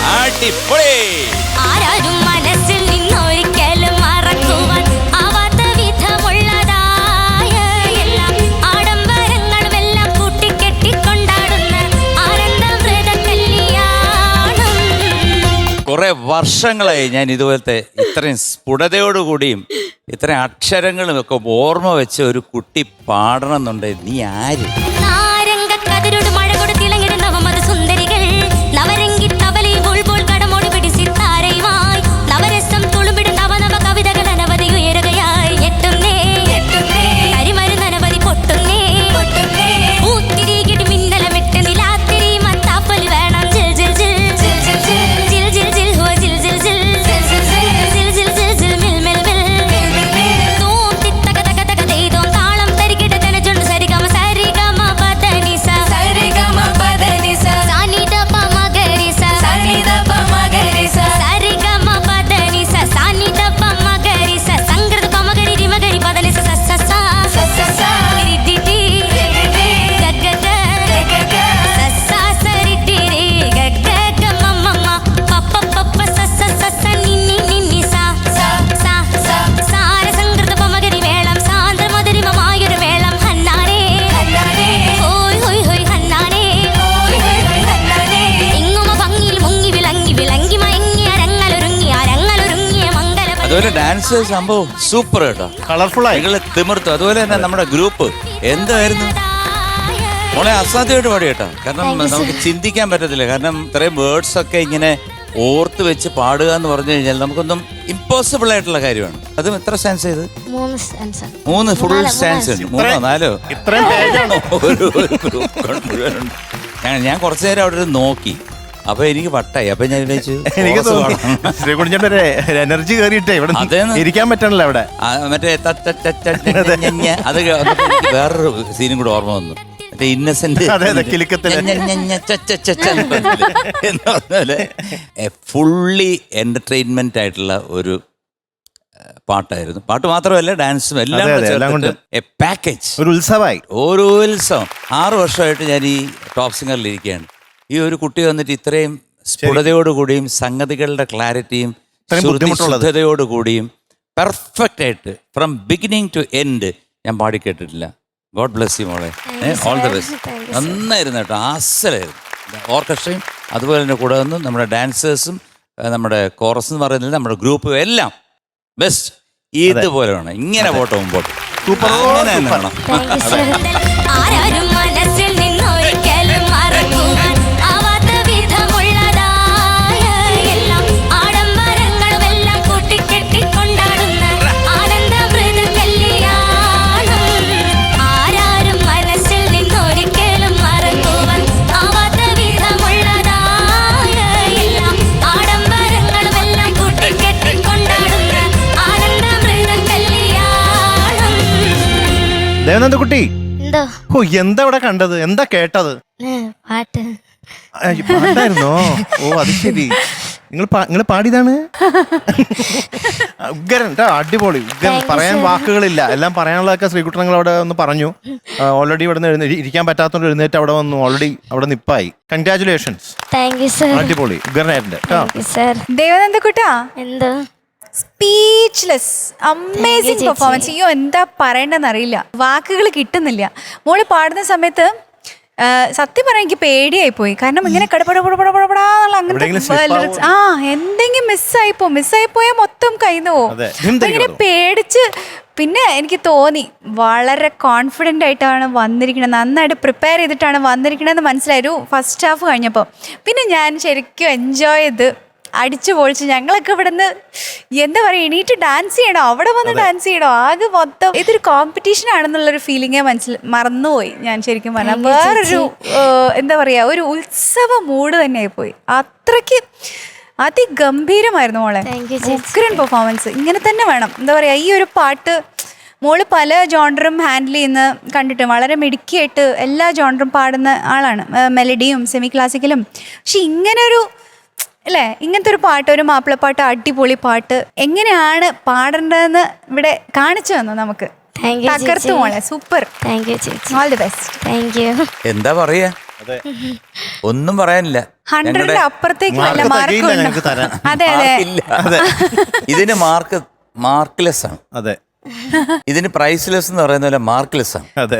അടിപൊളി. ആരാരും മനസ്സിൽ നിന്നൊരിക്കലും മറക്കുവാൻ ആവാത്ത വിധമുള്ളതായ എല്ലാം ആഡംബരങ്ങളും എല്ലാം കൂട്ടിക്കെട്ടിക്കൊണ്ടാടുന്ന ആനന്ദവ്രത കല്യാണം. കുറെ വർഷങ്ങളായി ഞാൻ ഇതുപോലത്തെ ഇത്രയും സ്ഫുടതയോടുകൂടിയും ഇത്രയും അക്ഷരങ്ങളും ഒക്കെ ഓർമ്മ വെച്ച് ഒരു കുട്ടി പാടണം എന്നുണ്ടെങ്കിൽ നീ ആര്? നാരംഗ കതിരോട് മഴ കൊടു തിളങ്ങിടും നവമത സുന്ദരികൾ നവരംഗി തവലി ബുൾബുൾ കടമോടി പിടിസി താരയുമായി നവരസം തുളുമ്പിടും നവനവ കവിതകൾ അനവധി ഉയരുകയായി എട്ടുന്നേ കരിമരുന്ന് അനവധി പൊട്ടുന്നേ ഊത്തിരികിട്ട് മിന്നലമിട്ട് നിലാത്തിരി മത്താപ്പൽ വേണം ജിൽ ജിൽ ജിൽ ജിൽ ജിൽ ജിൽ ജിൽ ജിൽ ഹോ ജിൽ ജിൽ ജിൽ ജിൽ ജിൽ ജിൽ ജിൽ ജിൽ മിൽ മിൽ മിൽ തൂത്തി തക തക തക ദൈതോ താളം തരികിട തനജുണ്ട് സരിഗമ സരിഗമ പദനിസ സരിഗമ പദനിസ സാനിദ പമഗരിസ സാനിദ പമഗരിസ സരിഗമ പദനിസ സാനിദ പമഗരിസ സംഗൃത പമഗരി രിമഗരി പദനിസ സസ സ സസ രിദിതി ഗഗഗ സസ സരിതിരി ഗഗഗ മമമ പപ്പ പപ്പ സസ സസ നിന്നി നിന്നി സ സ സ സാര സംഗൃത പമഗരി വേളം സാന്ദ്രമധുരിമമായൊരു വേളം ഹന്നാനേ ഹോയ് ഹോയ് ഹോയ് ഹന്നാനേ ഇങ്ങുമ ഭംഗിയിൽ മുങ്ങി വിളങ്ങി വിളങ്ങി മയങ്ങി അരങ്ങലൊരുങ്ങിയ മംഗല അതുപോലെ ഡാൻസ് സംഭവം സൂപ്പർ കേട്ടോ. കളർഫുൾ ആയി. നിങ്ങള് തിമിർത്തു. അതുപോലെ തന്നെ നമ്മുടെ ഗ്രൂപ്പ് എന്തായിരുന്നു മോളെ, അസാധ്യമായിട്ട് പാടി കേട്ടോ. കാരണം നമുക്ക് ചിന്തിക്കാൻ പറ്റത്തില്ല. കാരണം ഇത്രയും വേർഡ്സ് ഒക്കെ ഇങ്ങനെ ഓർത്ത് വെച്ച് പാടുക എന്ന് പറഞ്ഞു കഴിഞ്ഞാൽ നമുക്കൊന്നും ഇമ്പോസിബിൾ ആയിട്ടുള്ള കാര്യമാണ്. അതും എത്ര സ്റ്റാൻസ് ചെയ്ത്? 3 stanza. 3 ഫുൾ സ്റ്റാൻസ് ഉണ്ട്. 3 4 ഇത്രയും പേജാണോ? ഒരു ഗ്രൂപ്പ് മുഴുവനുണ്ട്. ഞാൻ കുറച്ചു നേരം അവിടെ ഇരുന്ന് നോക്കി. അപ്പൊ എനിക്ക് വട്ടായി. അപ്പൊ ഞാൻ വിചാരിച്ചു എനിക്ക് chorus തോന്നി പാടാം. ശ്രീകുടിച്ചന്റെ ഒരു എനർജി കയറിയിട്ടേ ഇവിടെ അതേന്ന്. ഇരിക്കാൻ പറ്റണല്ലോ അവിടെ. മറ്റേ അത് എനിക്ക് വേറൊരു സീനും കൂടെ ഓർമ്മ വന്നു. മറ്റേ ഇന്നസെന്റ് അതെ, അതെ, കിലുക്കത്തില്. എന്ന് പറഞ്ഞാല് ഫുള്ളി എന്റർടൈൻമെന്റ് ആയിട്ടുള്ള ഒരു പാട്ടായിരുന്നു. പാട്ട് മാത്രമല്ല ഡാൻസും എല്ലാം അതെ, അതെ, എല്ലാം കൊണ്ട് പാക്കേജ്, ഒരു ഉത്സവമായി. ഓരോ ഉത്സവം. 6 വർഷമായിട്ട് ഞാൻ ഈ ടോപ്പ് സിംഗറിൽ ഇരിക്കുകയാണ്. ഈ ഒരു കുട്ടി വന്നിട്ട് ഇത്രയും സ്ഫുടതയോടുകൂടിയും സംഗതികളുടെ ക്ലാരിറ്റിയും ശുദ്ധതയോടുകൂടിയും പെർഫെക്റ്റ് ആയിട്ട് ഫ്രം ബിഗിനിങ് ടു എൻഡ് ഞാൻ പാടി കേട്ടിട്ടില്ല. ഗോഡ് ബ്ലെസ് യു മോളെ. All the best. നന്നായിരുന്നു കേട്ടോ, ആസലായിരുന്നു. ഓർക്കസ്ട്രയും അതുപോലെ തന്നെ കൂടെ വന്നു നമ്മുടെ ഡാൻസേഴ്സും നമ്മുടെ കോറസ് എന്ന് പറയുന്നത് നമ്മുടെ ഗ്രൂപ്പും എല്ലാം ബെസ്റ്റ്. ഇതുപോലെ വേണം, ഇങ്ങനെ പോട്ടെ മുമ്പോട്ട്. അങ്ങനെ തന്നെ വേണം. ആരാരും മനസ്സിൽ നിന്നൊരിക്കലും മറക്കുവാൻ ആവാത്ത വിധമുള്ളതായ എല്ലാം ആഡംബരങ്ങളും എല്ലാം കൂട്ടിക്കെട്ടിക്കൊണ്ടാടുന്ന ആനന്ദവ്രത കല്യാണം. ആരാരും മനസ്സിൽ നിന്നൊരിക്കലും മറക്കുവാൻ ആവാത്ത വിധമുള്ളതായ എല്ലാം ആഡംബരങ്ങളും എല്ലാം കൂട്ടിക്കെട്ടിക്കൊണ്ടാടുന്ന ആനന്ദവ്രത കല്യാണം. ദേവനന്ദകുട്ടി, എന്തോ ഓ എന്താ ഇവിടെ കണ്ടത്, എന്താ കേട്ടത്? പാട്ട് പാട്ടായിരുന്നോ? ഓ അത് ശരി. നിങ്ങൾ പാടിയതാണ്. ഉഗ്രൻ ട്ടോ, അടിപൊളി, ഉഗ്രൻ. പറയാൻ വാക്കുകളില്ല. എല്ലാം പറയാനുള്ളതൊക്കെ ശ്രീകുട്ടനങ്ങൾ അവിടെ ഒന്ന് പറഞ്ഞു. ഓൾറെഡി ഇവിടെ നിന്ന് ഇരിക്കാൻ പറ്റാത്തോണ്ട് എഴുന്നേറ്റ് അവിടെ വന്നു. ഓൾറെഡി അവിടെ നിപ്പായി. കൺഗ്രാറ്റുലേഷൻസ്. Thank you sir. അടിപൊളി, ഉഗ്രനായിട്ടുണ്ട് കേട്ടോ. Thank you sir. ദേവനന്ദക്കുട്ടാ, എന്തോ സ്പീച്ച്ലെസ്, അമേസിംഗ് പെർഫോമൻസ്. അയ്യോ എന്താ പറയണ്ടെന്ന് അറിയില്ല, വാക്കുകൾ കിട്ടുന്നില്ല. മോള് പാടുന്ന സമയത്ത് സത്യം പറയാൻ എനിക്ക് പേടിയായി പോയി. കാരണം ഇങ്ങനെ കടപടപടപടപടാന്നുള്ള അങ്ങനത്തെ എന്തെങ്കിലും മിസ്സായി പോയാൽ മൊത്തം കയ്യിന്ന് പോകും. ഇങ്ങനെ പേടിച്ച്. പിന്നെ എനിക്ക് തോന്നി വളരെ കോൺഫിഡൻ്റ് ആയിട്ടാണ് വന്നിരിക്കുന്നത്, നന്നായിട്ട് പ്രിപ്പയർ ചെയ്തിട്ടാണ് വന്നിരിക്കണമെന്ന് മനസ്സിലായൊരു ഫസ്റ്റ് ഹാഫ് കഴിഞ്ഞപ്പോൾ. പിന്നെ ഞാൻ ശരിക്കും എൻജോയ് ചെയ്ത് അടിച്ചു പൊളിച്ച്. ഞങ്ങളൊക്കെ ഇവിടെ നിന്ന് എന്താ പറയുക, എണീറ്റ് ഡാൻസ് ചെയ്യണോ, അവിടെ വന്ന് ഡാൻസ് ചെയ്യണോ, ആകെ മൊത്തം ഇതൊരു കോമ്പറ്റീഷൻ ആണെന്നുള്ളൊരു ഫീലിംഗേ മറന്നുപോയി ഞാൻ ശരിക്കും പറഞ്ഞാൽ. വേറൊരു എന്താ പറയുക, ഒരു ഉത്സവ മൂഡ് തന്നെയായി പോയി. അത്രയ്ക്ക് അതിഗംഭീരമായിരുന്നു മോളെ. ഉഗ്രൻ പെർഫോമൻസ്. ഇങ്ങനെ തന്നെ വേണം. എന്താ പറയുക, ഈ ഒരു പാട്ട് മോള് പല ജോണറും ഹാൻഡിൽ ചെയ്യുന്ന കണ്ടിട്ട് വളരെ മിടുക്കിയായിട്ട് എല്ലാ ജോണറും പാടുന്ന ആളാണ്. മെലഡിയും സെമി ക്ലാസിക്കലും. പക്ഷെ ഇങ്ങനെ ഒരു അല്ലേ, ഇങ്ങനത്തെ ഒരു പാട്ട്, ഒരു മാപ്പിളപ്പാട്ട്, അടിപൊളി പാട്ട് എങ്ങനെയാണ് പാടേണ്ടതെന്ന് ഇവിടെ കാണിച്ചു തന്നു നമുക്ക്. തകർത്തു മോളെ, സൂപ്പർ. താങ്ക് യു ചേച്ചി. All the best. Thank U. എന്താ പറയാ, ഒന്നും പറയാനില്ല. 100ന്റെ അപ്പുറത്തേക്ക് വല്ല മാർക്ക് മാർക്ക് തികയില്ല ഞങ്ങൾക്ക് തരാൻ. അതെ അതെ ഇല്ല. ഇതിന് മാർക്ക്ലെസ് ആണ്. അതെ ഇതിന് പ്രൈസ്ലെസ് എന്ന് പറയുന്ന പോലെ മാർക്ക്ലെസ് ആണ്. അതെ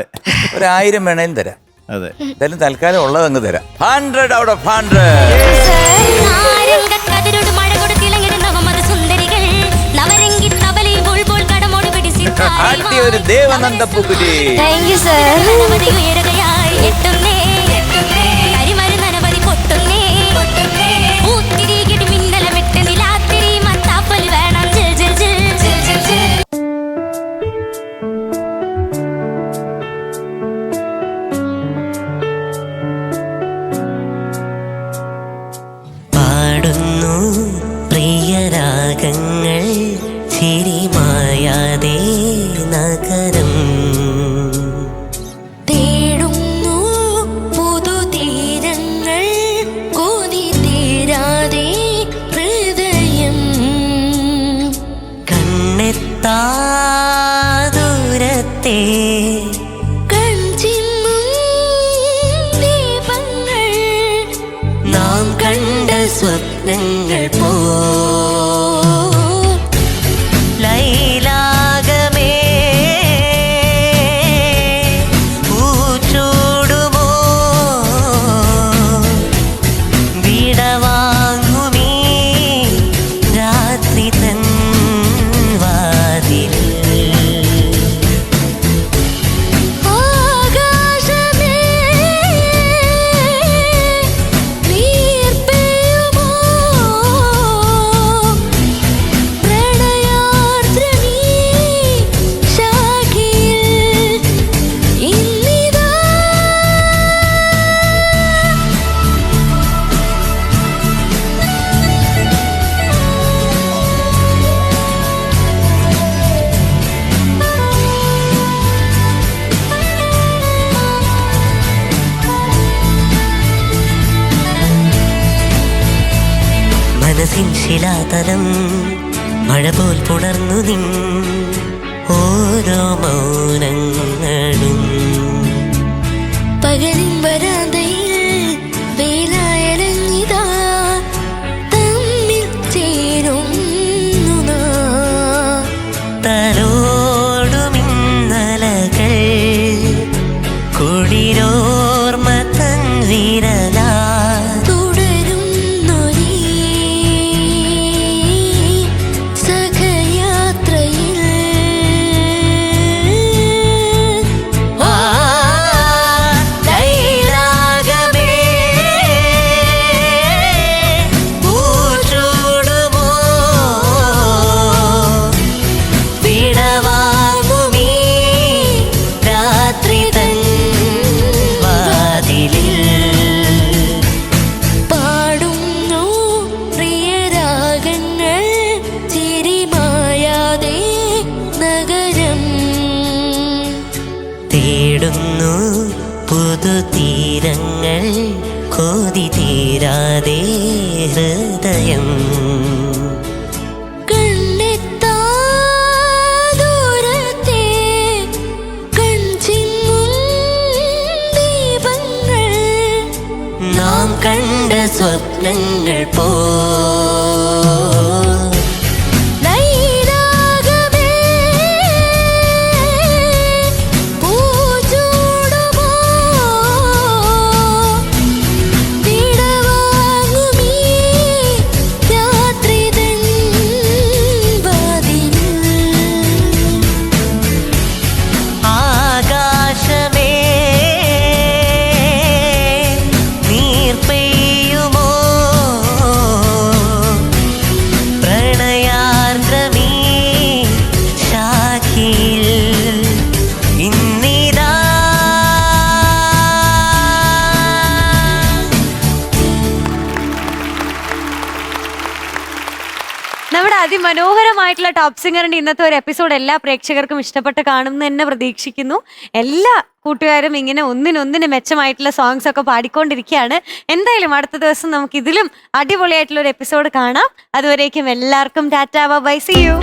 1000 വേണേലും തരാം. അതെ എന്തായാലും തൽക്കാലം ഉള്ളത് അങ്ങ് തരാം. 100 out of 100. നാരങ്ങക്കതിരോട് മഴ കൊടുത്തിളങ്ങിടും നവമത സുന്ദരികൾ നവരംഗി തബലി ബുൾബുൾ കടമോടി പിടിച്ച് ഒരു ദേവനന്ദ പൂക്കുറ്റി. Thank you sir. അനവധി ഉയരുകയായി എട്ടുന്നേ കരിമരുന്ന് അനവധി പൊട്ടുന്നേ പൂത്തിരികിടി മിന്നലമിട്ട് നിലാത്തിരി മത്താപ്പൽ വേണം ജിൽ ജിൽ ജിൽ ജിൽ ജിൽ ജിൽ. പാടുന്നു പ്രിയരാഗങ്ങൾ ചിരിമായാതെ നഗരം തേടുന്നു പുതുതീരങ്ങൾ കൊതി തീരാതെ ഹൃദയം കണ്ണെത്താ ദൂരത്തെ കൺചിമ്മും ദീപങ്ങൾ നാം കണ്ട സ്വപ്നങ്ങൾ പോ ലൈലാകമേ പൂച്ചൂടുമോ വിടവാങ്ങുമീ രാത്രി തൻ വാതിൽ ആകാശമേ നീർപ്പെയ്യുമോ പ്രണയാർദ്രമീ ശാഖിയിൽ ഇന്നിതാ മനസ്സിൻ ശിലാതലം മഴ പോൽ പുണർന്നു നിൻ ഓരോ മൗനങ്ങളും പകലിൻ വരാന്തയിൽ വേലായലഞ്ഞിതാ തമ്മിൽ ചേരുന്നു നാം. തലോടുമിന്നലകൾ കുളിരോർമ്മ തൻ വിരലാ തുടരുന്നൊരീ സഖയാത്രയിൽ ആ ലൈലാകമേ പൂച്ചൂടുമോ വിടവാങ്ങുമീ രാത്രി തൻ വാതിലിൽ പാടുന്നു പ്രിയരാഗങ്ങൾ ചിരിമായാതെ നഗരം തേടുന്നു പുതുതീരങ്ങൾ കൊതി തീരാതെ ഹൃദയം കണ്ണെത്താ ദൂരത്തെ കൺചിമ്മും ദീപങ്ങൾ നാം കണ്ട സ്വപ്നങ്ങൾ പോ ലൈലാകമേ പൂച്ചൂടുമോ വിടവാങ്ങുമീ രാത്രി തൻ വാതിൽ. ആകാശമേ നീർ പെയ്യുമോ പ്രണയാർദ്രമീ ശാഖിയിൽ ഇന്നിതാ നമ്മുടെ അതിമനോഹരമായിട്ടുള്ള ടോപ്പ് സിംഗറിന്റെ ഇന്നത്തെ ഒരു എപ്പിസോഡ് എല്ലാ പ്രേക്ഷകർക്കും ഇഷ്ടപ്പെട്ട് കാണുമെന്ന് തന്നെ പ്രതീക്ഷിക്കുന്നു. എല്ലാ കൂട്ടുകാരും ഇങ്ങനെ ഒന്നിനൊന്നിന് മെച്ചമായിട്ടുള്ള സോങ്സ് ഒക്കെ പാടിക്കൊണ്ടിരിക്കുകയാണ്. എന്തായാലും അടുത്ത ദിവസം നമുക്ക് ഇതിലും അടിപൊളിയായിട്ടുള്ള ഒരു എപ്പിസോഡ് കാണാം. അതുവരേക്കും എല്ലാവർക്കും ടാറ്റാ ബൈ, സീ യു.